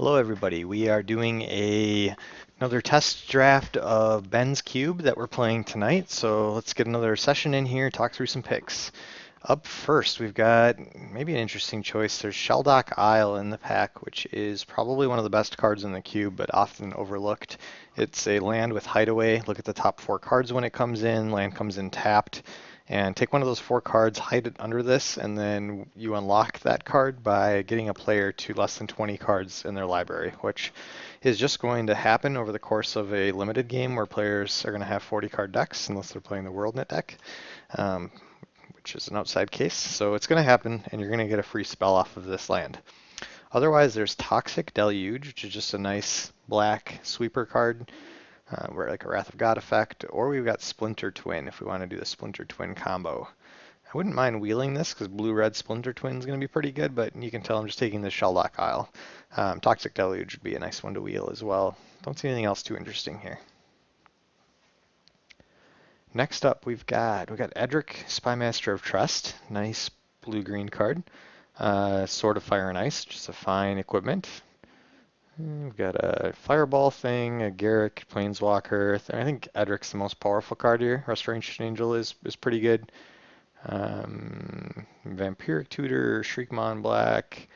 Hello everybody. We are doing another test draft of Ben's Cube that we're playing tonight. So let's get another session in here, talk through some picks. Up first, we've got maybe an interesting choice. There's Shelldock Isle in the pack, which is probably one of the best cards in the cube, but often overlooked. It's a land with Hideaway. Look at the top four cards when it comes in. Land comes in tapped. And take one of those four cards, hide it under this, and then you unlock that card by getting a player to less than 20 cards in their library, which is just going to happen over the course of a limited game where players are going to have 40 card decks unless they're playing the WorldNet deck. Which is an outside case. So it's going to happen, and you're going to get a free spell off of this land. Otherwise, there's Toxic Deluge, which is just a nice black sweeper card, where like a Wrath of God effect, or we've got Splinter Twin if we want to do the Splinter Twin combo. I wouldn't mind wheeling this because blue-red Splinter Twin is going to be pretty good, but you can tell I'm just taking the Shelldock Isle. Toxic Deluge would be a nice one to wheel as well. Don't see anything else too interesting here. Next up, we've got Edric, Spymaster of Trust, nice blue-green card. Sword of Fire and Ice, just a fine equipment. We've got a Fireball thing, a Garruk, Planeswalker. I think Edric's the most powerful card here. Restoration Angel is pretty good. Vampiric Tutor, Shriekmon Black.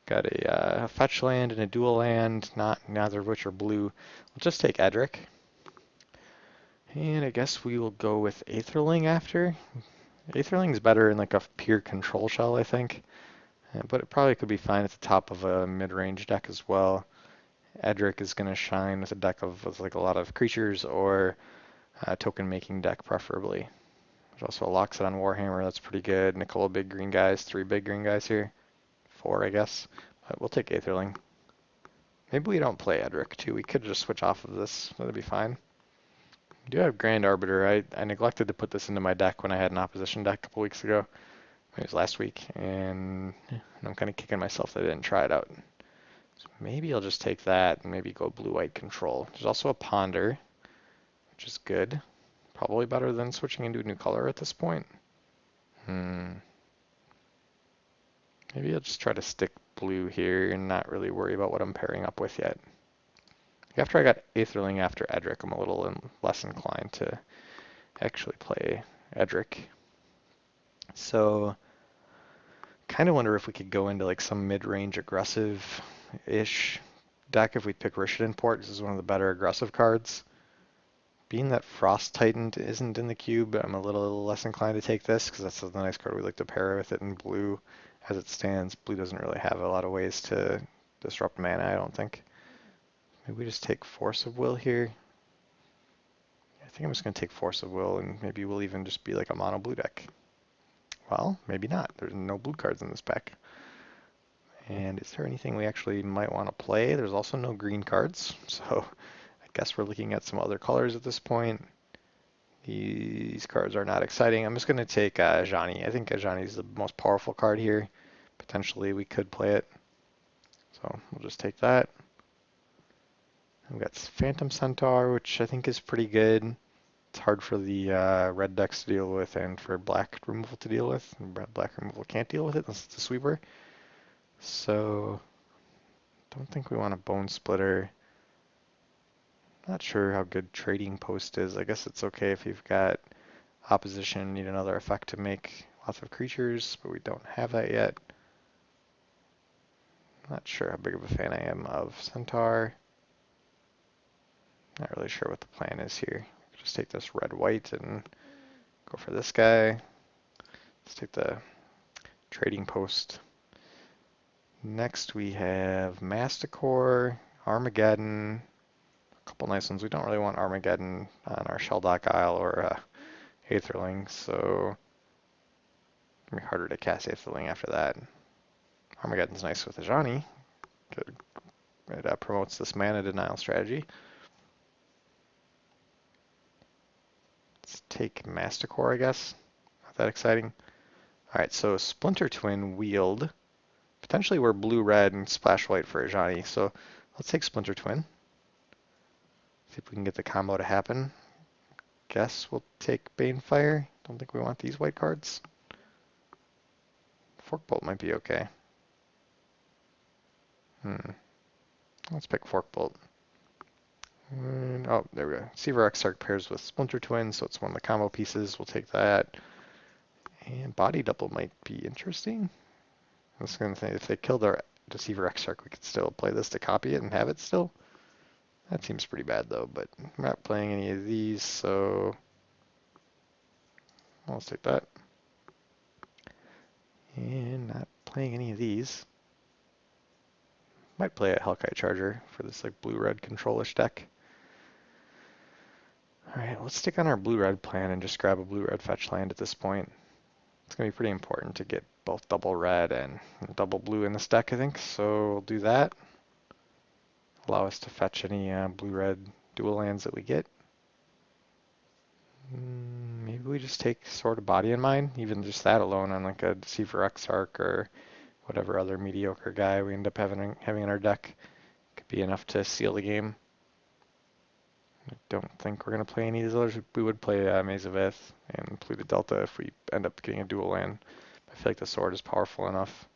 Got a fetch land and a dual land, neither of which are blue. We'll just take Edric. And I guess we will go with Aetherling after. Aetherling's better in like a pure control shell, I think. But it probably could be fine at the top of a mid-range deck as well. Edric is going to shine with a deck with like a lot of creatures or a token-making deck preferably. There's also a Loxodon on Warhammer, that's pretty good. And a couple of big green guys, 3 big green guys here. 4, I guess. But we'll take Aetherling. Maybe we don't play Edric too. We could just switch off of this. That'd be fine. I do have Grand Arbiter. I neglected to put this into my deck when I had an opposition deck a couple weeks ago. It was last week, and I'm kind of kicking myself that I didn't try it out. So maybe I'll just take that and maybe go blue-white control. There's also a Ponder, which is good. Probably better than switching into a new color at this point. Maybe I'll just try to stick blue here and not really worry about what I'm pairing up with yet. After I got Aetherling after Edric, I'm a little less inclined to actually play Edric. So, kind of wonder if we could go into like some mid-range aggressive-ish deck if we pick Rishadan Port. This is one of the better aggressive cards. Being that Frost Titan isn't in the cube, I'm a little less inclined to take this because that's a nice card we like to pair with it in blue. As it stands, blue doesn't really have a lot of ways to disrupt mana, I don't think. Maybe we just take Force of Will here. I think I'm just going to take Force of Will, and maybe we'll even just be like a mono blue deck. Well, maybe not. There's no blue cards in this pack. And is there anything we actually might want to play? There's also no green cards, so I guess we're looking at some other colors at this point. These cards are not exciting. I'm just going to take Ajani. I think Ajani is the most powerful card here. Potentially we could play it. So we'll just take that. We've got Phantom Centaur, which I think is pretty good. It's hard for the red decks to deal with and for black removal to deal with. And black removal can't deal with it unless it's a sweeper. So, don't think we want a Bone Splitter. Not sure how good Trading Post is. I guess it's okay if you've got opposition, need another effect to make lots of creatures, but we don't have that yet. Not sure how big of a fan I am of Centaur. Not really sure what the plan is here. Just take this red-white and go for this guy. Let's take the Trading Post. Next we have Masticore, Armageddon, a couple nice ones. We don't really want Armageddon on our Shelldock Isle or Aetherling, so it's going to be harder to cast Aetherling after that. Armageddon's nice with Ajani. It promotes this mana denial strategy. Let's take Masticore, I guess. Not that exciting. Alright, so Splinter Twin wheeled. Potentially we're blue-red and splash-white for Ajani, so let's take Splinter Twin. See if we can get the combo to happen. Guess we'll take Banefire. Don't think we want these white cards. Forkbolt might be okay. Let's pick Fork Bolt. And, oh, there we go. Deceiver Exarch pairs with Splinter Twin, so it's one of the combo pieces. We'll take that. And Body Double might be interesting. I was going to say, if they killed our Deceiver Exarch, we could still play this to copy it and have it still. That seems pretty bad though, but I'm not playing any of these, so let's take that. And not playing any of these. Might play a Hellkite Charger for this like blue-red control-ish deck. Alright, let's stick on our blue-red plan and just grab a blue-red fetch land at this point. It's going to be pretty important to get both double red and double blue in this deck, I think, so we'll do that. Allow us to fetch any blue-red dual lands that we get. Maybe we just take Sword of Body in mind, even just that alone on like a Deceiver Exarch or whatever other mediocre guy we end up having in our deck. Could be enough to seal the game. I don't think we're going to play any of these others. We would play Maze of Ith and Polluted the Delta if we end up getting a dual land. I feel like the sword is powerful enough.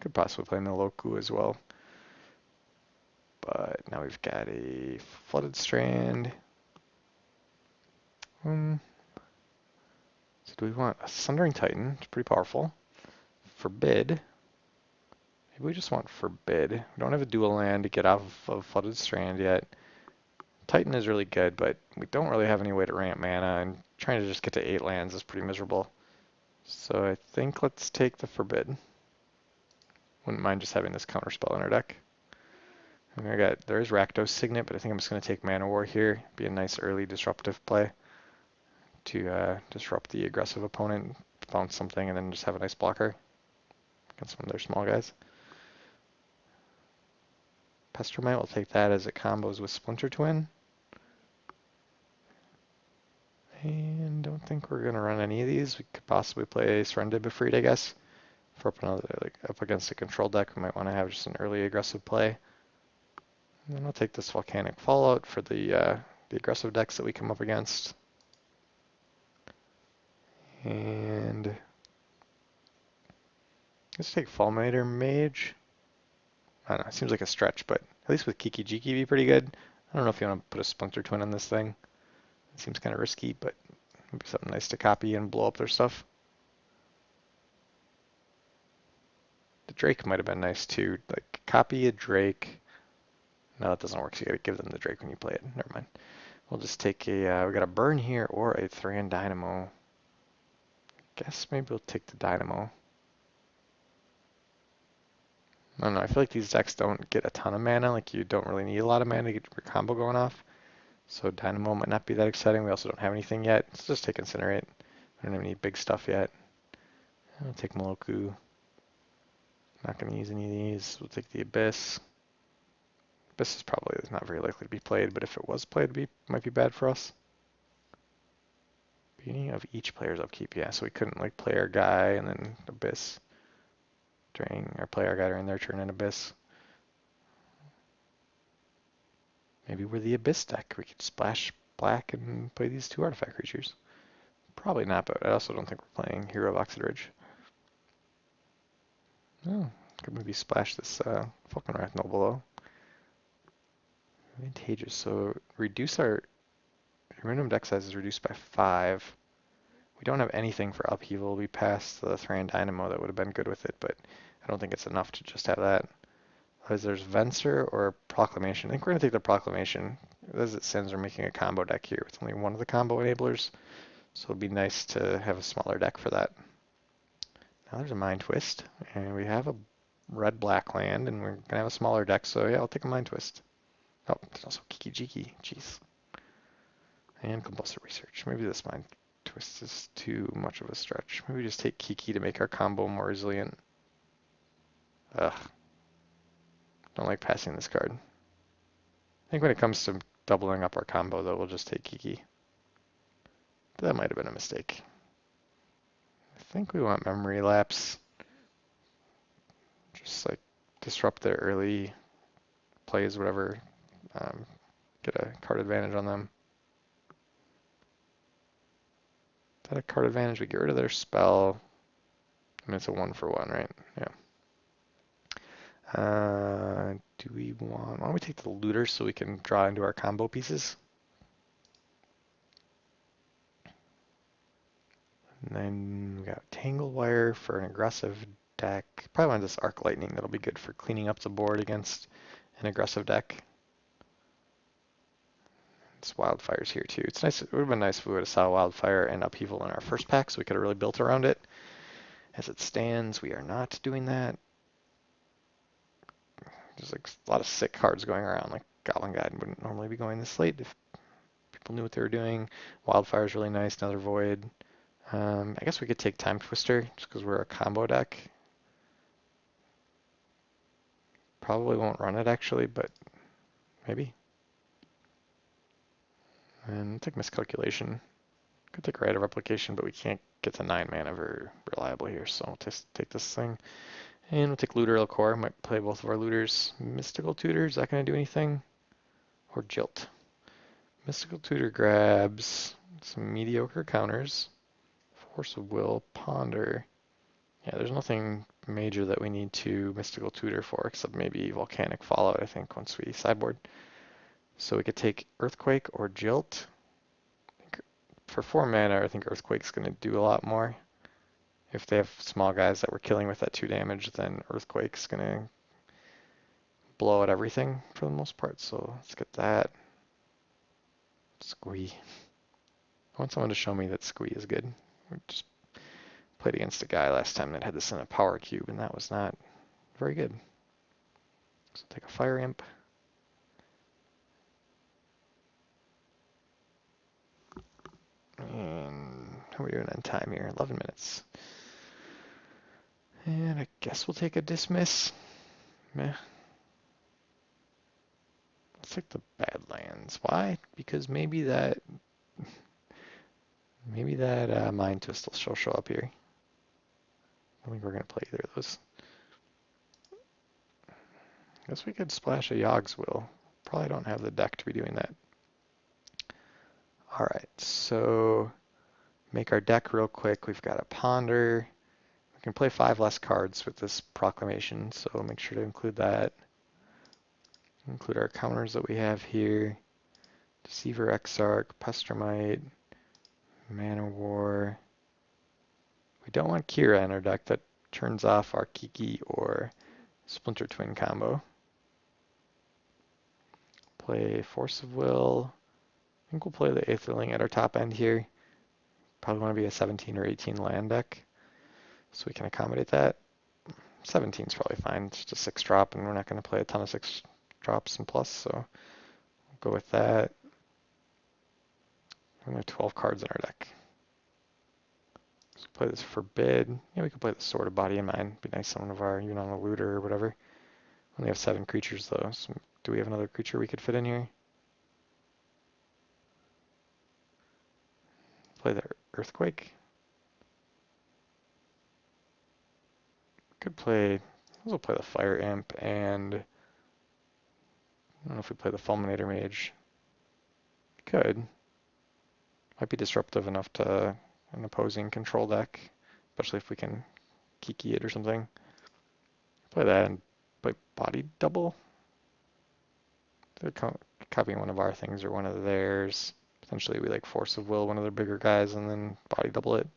Could possibly play Niloku as well. But now we've got a Flooded Strand. So do we want a Sundering Titan? It's pretty powerful. Forbid. Maybe we just want Forbid. We don't have a dual land to get off of Flooded Strand yet. Titan is really good, but we don't really have any way to ramp mana, and trying to just get to 8 lands is pretty miserable. So I think let's take the Forbid. Wouldn't mind just having this counterspell in our deck. And there is Rakdos Signet, but I think I'm just going to take Mana War here. Be a nice early disruptive play to disrupt the aggressive opponent, bounce something, and then just have a nice blocker against one of their small guys. Pestermite, we'll take that as it combos with Splinter Twin. And don't think we're going to run any of these. We could possibly play Serendib Befried, I guess. For up against a control deck, we might want to have just an early aggressive play. And then we'll take this Volcanic Fallout for the aggressive decks that we come up against. And let's take Fulminator Mage. I don't know, it seems like a stretch, but at least with Kiki Jiki be pretty good. I don't know if you want to put a Splinter Twin on this thing. It seems kind of risky, but maybe something nice to copy and blow up their stuff. The Drake might have been nice too. Like, copy a Drake. No, that doesn't work, so you gotta give them the Drake when you play it. Never mind. We'll just take we got a Burn here or a Thran Dynamo. Guess maybe we'll take the Dynamo. I don't know, I feel like these decks don't get a ton of mana, like you don't really need a lot of mana to get your combo going off. So Dynamo might not be that exciting. We also don't have anything yet. Let's just take Incinerate. I don't have any big stuff yet. I'll take Moloku. Not going to use any of these. We'll take the Abyss. Abyss is probably not very likely to be played, but if it was played, it might be bad for us. Beginning of each player's upkeep, yeah, so we couldn't like play our guy and then Abyss play our guy during their turn in Abyss. Maybe we're the Abyss deck. We could splash black and play these 2 artifact creatures. Probably not, but I also don't think we're playing Hero of Oxidridge. Oh, could maybe splash this Falkenrath Noble though. Advantageous, so reduce our minimum deck size is reduced by 5. We don't have anything for upheaval. We passed the Thran Dynamo that would have been good with it, but I don't think it's enough to just have that. Otherwise, there's Venser or Proclamation. I think we're going to take the Proclamation. As it sends, we're making a combo deck here with only one of the combo enablers, so it'd be nice to have a smaller deck for that. Now there's a Mind Twist, and we have a red-black land, and we're going to have a smaller deck, so yeah, I'll take a Mind Twist. Oh, there's also Kiki Jiki. Jeez. And Compulsive Research. Maybe this Mind Twist is too much of a stretch. Maybe just take Kiki to make our combo more resilient. Ugh. Don't like passing this card. I think when it comes to doubling up our combo, though, we'll just take Kiki. But that might have been a mistake. I think we want Memory Lapse. Just like disrupt their early plays, whatever. Get a card advantage on them. Is that a card advantage? We get rid of their spell. I mean, it's a 1-for-1, right? Yeah. why don't we take the looter so we can draw into our combo pieces? And then we got Tangle Wire for an aggressive deck. Probably want this Arc Lightning. That'll be good for cleaning up the board against an aggressive deck. It's Wildfire's here too. It's nice. It would have been nice if we would have saw Wildfire and Upheaval in our first pack, so we could have really built around it. As it stands, we are not doing that. There's like a lot of sick cards going around. Like Goblin Guide wouldn't normally be going this late if people knew what they were doing. Wildfire's really nice. Another Void. I guess we could take Time Twister just because we're a combo deck. Probably won't run it actually, but maybe. And we'll take Miscalculation. Could take Rite of Replication, but we can't get to 9 mana very reliably here, so we'll just take this thing. And we'll take Looter Core. Might play both of our looters. Mystical Tutor, is that going to do anything? Or Jilt? Mystical Tutor grabs some mediocre counters. Force of Will, Ponder. Yeah, there's nothing major that we need to Mystical Tutor for, except maybe Volcanic Fallout, I think, once we sideboard. So we could take Earthquake or Jilt. For 4 mana, I think Earthquake's going to do a lot more. If they have small guys that we're killing with that 2 damage, then Earthquake's going to blow at everything for the most part. So let's get that. Squee. I want someone to show me that Squee is good. We just played against a guy last time that had this in a power cube, and that was not very good. So take a Fire Imp. And how are we doing on time here? 11 minutes. And I guess we'll take a Dismiss. Meh. Let's take the Badlands. Why? Because maybe that Mind Twist will show up here. I don't think we're going to play either of those. I guess we could splash a Yogg's Will. Probably don't have the deck to be doing that. Alright, so make our deck real quick. We've got a Ponder. We can play 5 less cards with this Proclamation, so make sure to include that. Include our counters that we have here. Deceiver Exarch, Pestermite, Mana War. We don't want Kira in our deck. That turns off our Kiki or Splinter Twin combo. Play Force of Will. I think we'll play the Aetherling at our top end here. Probably want to be a 17 or 18 land deck, so we can accommodate that. 17 is probably fine. It's just a 6-drop, and we're not going to play a ton of 6-drops and plus, so we'll go with that. We have 12 cards in our deck. So play this Forbid. Yeah, we could play the Sword of Body and Mind. Be nice on one of our, even on a looter or whatever. We only have 7 creatures though, so do we have another creature we could fit in here? Play the Earthquake. Could play, we'll play the Fire Imp, and I don't know if we play the Fulminator Mage. Could. Might be disruptive enough to an opposing control deck, especially if we can Kiki it or something. Play that and play Body Double. They're copying one of our things or one of theirs. Potentially we like Force of Will one of their bigger guys and then Body Double it.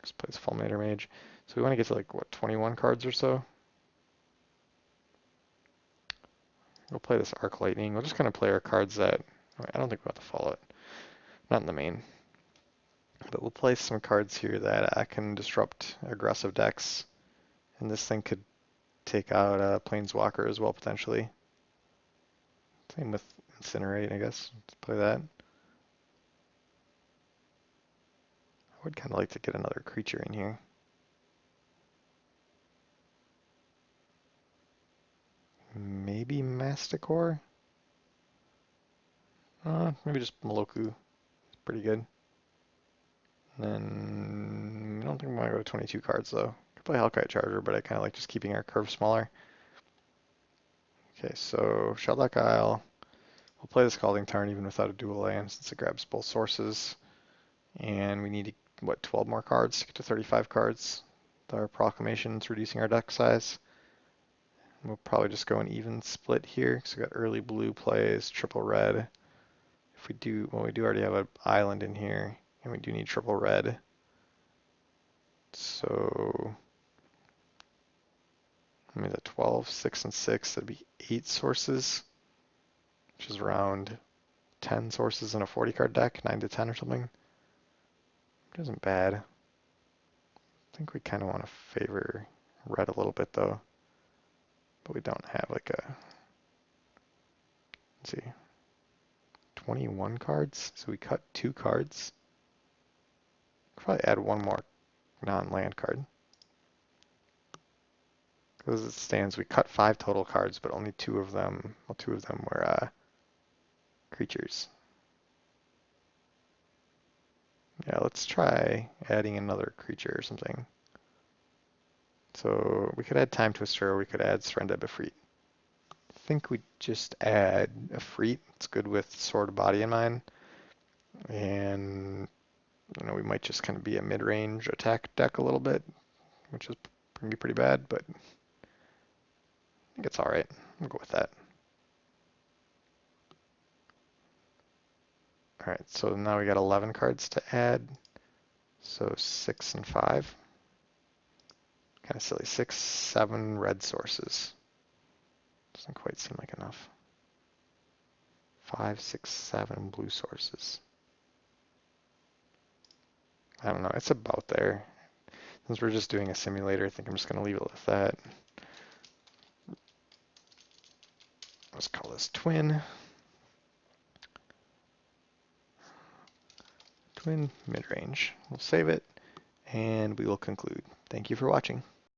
Just plays Fulminator Mage. So we want to get to like, what, 21 cards or so? We'll play this Arc Lightning. We'll just kind of play our cards that, I don't think we'll have to follow it. Not in the main. But we'll play some cards here that can disrupt aggressive decks. And this thing could take out a Planeswalker as well, potentially. Same with Incinerate, I guess. Let's play that. I would kind of like to get another creature in here. Maybe Masticore? Maybe just Moloku. It's pretty good. And then I don't think we want to go to 22 cards though. Could play Hellkite Charger, but I kind of like just keeping our curve smaller. Okay, so Sheldock Isle. We'll play the Scalding Tarn even without a dual land since it grabs both sources. And we need, what, 12 more cards to get to 35 cards. Our Proclamation's reducing our deck size. We'll probably just go an even split here because we got early blue plays, triple red. If we do, well, we do already have an island in here, and we do need triple red. So, I mean, the 12, 6, and 6, that'd be 8 sources, which is around 10 sources in a 40 card deck, 9 to 10 or something. It isn't bad. I think we kind of want to favor red a little bit though, but we don't have like a, let's see, 21 cards, so we cut 2 cards. Probably add one more non-land card. Because as it stands, we cut 5 total cards, but only 2 of them, well, 2 of them were creatures. Yeah, let's try adding another creature or something. So we could add Time Twister, or we could add Serendib Efreet. I think we just add Efreet. It's good with Sword Body in mind. And, you know, we might just kind of be a mid-range attack deck a little bit, which is going to be pretty bad, but I think it's alright. We'll go with that. Alright, so now we got 11 cards to add. So 6 and 5. Kind of silly. 6, 7 red sources. Doesn't quite seem like enough. 5, 6, 7 blue sources. I don't know. It's about there. Since we're just doing a simulator, I think I'm just going to leave it with that. Let's call this twin. Twin mid-range. We'll save it, and we will conclude. Thank you for watching.